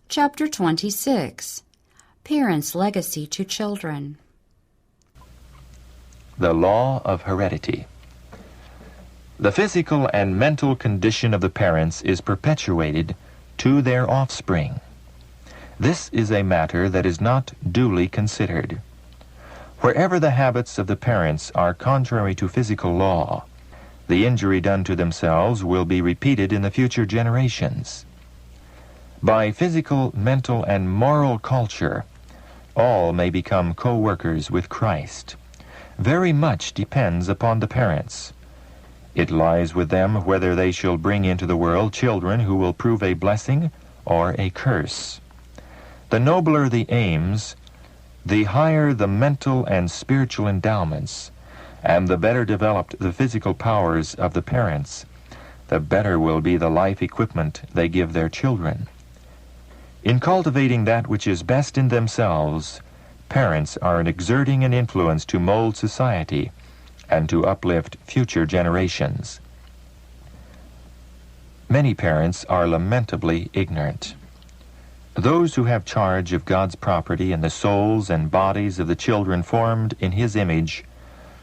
Chapter 26. Parents' Legacy to Children. The Law of Heredity. The physical and mental condition of the parents is perpetuated to their offspring. This is a matter that is not duly considered. Wherever the habits of the parents are contrary to physical law, the injury done to themselves will be repeated in the future generations. By physical, mental, and moral culture, all may become co-workers with Christ. Very much depends upon the parents. It lies with them whether they shall bring into the world children who will prove a blessing or a curse. The nobler the aims, the higher the mental and spiritual endowments, and the better developed the physical powers of the parents, the better will be the life equipment they give their children. In cultivating that which is best in themselves, parents are exerting an influence to mold society and to uplift future generations. Many parents are lamentably ignorant. Those who have charge of God's property and the souls and bodies of the children formed in His image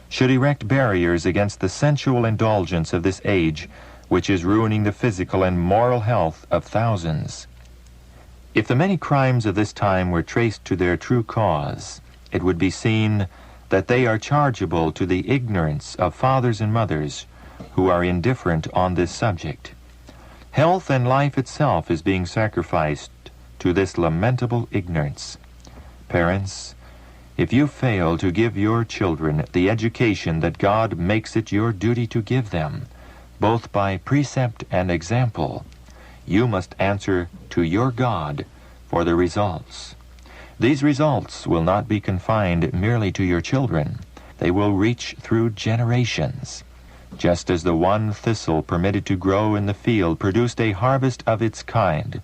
should erect barriers against the sensual indulgence of this age, which is ruining the physical and moral health of thousands. If the many crimes of this time were traced to their true cause, it would be seen that they are chargeable to the ignorance of fathers and mothers who are indifferent on this subject. Health and life itself is being sacrificed to this lamentable ignorance. Parents, if you fail to give your children the education that God makes it your duty to give them, both by precept and example, you must answer to your God for the results. These results will not be confined merely to your children. They will reach through generations. Just as the one thistle permitted to grow in the field produced a harvest of its kind,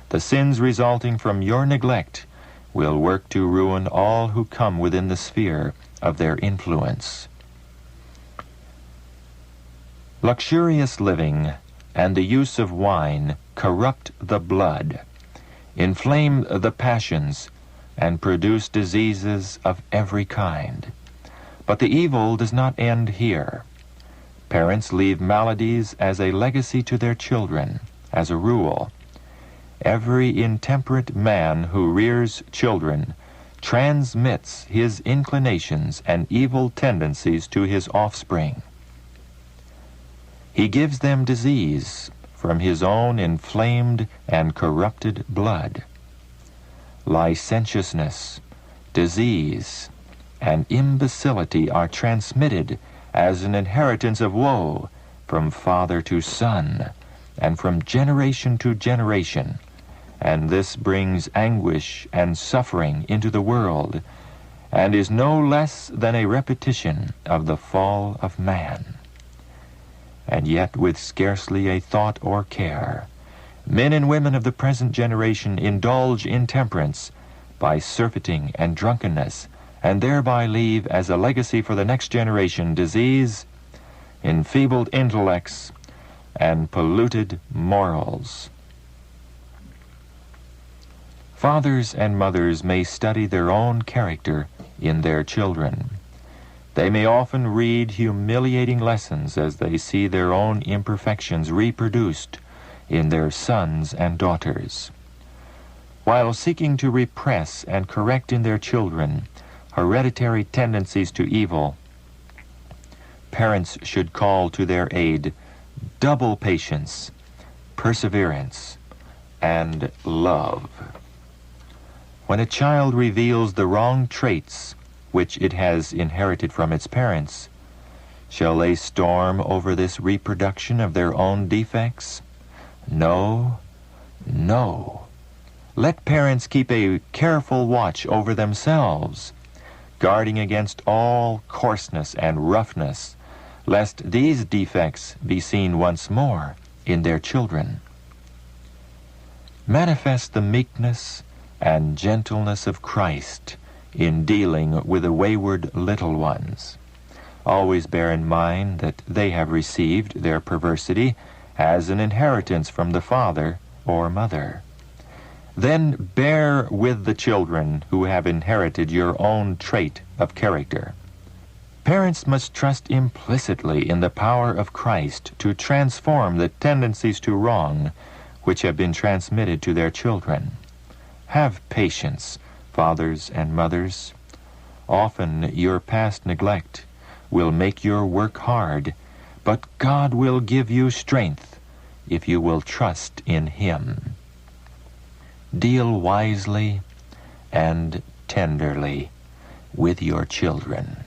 the sins resulting from your neglect will work to ruin all who come within the sphere of their influence. Luxurious living and the use of wine corrupt the blood, inflame the passions, and produce diseases of every kind. But the evil does not end here. Parents leave maladies as a legacy to their children, as a rule. Every intemperate man who rears children transmits his inclinations and evil tendencies to his offspring. He gives them disease from his own inflamed and corrupted blood. Licentiousness, disease, and imbecility are transmitted as an inheritance of woe from father to son and from generation to generation, and this brings anguish and suffering into the world and is no less than a repetition of the fall of man. And yet, with scarcely a thought or care, men and women of the present generation indulge in temperance by surfeiting and drunkenness, and thereby leave as a legacy for the next generation disease, enfeebled intellects, and polluted morals. Fathers and mothers may study their own character in their children. They may often read humiliating lessons as they see their own imperfections reproduced in their sons and daughters. While seeking to repress and correct in their children hereditary tendencies to evil, parents should call to their aid double patience, perseverance, and love. When a child reveals the wrong traits which it has inherited from its parents, shall they storm over this reproduction of their own defects? No, no. Let parents keep a careful watch over themselves, guarding against all coarseness and roughness, lest these defects be seen once more in their children. Manifest the meekness and gentleness of Christ in dealing with the wayward little ones. Always bear in mind that they have received their perversity as an inheritance from the father or mother. Then bear with the children who have inherited your own trait of character. Parents must trust implicitly in the power of Christ to transform the tendencies to wrong which have been transmitted to their children. Have patience, fathers and mothers. Often your past neglect will make your work hard, but God will give you strength if you will trust in Him. Deal wisely and tenderly with your children.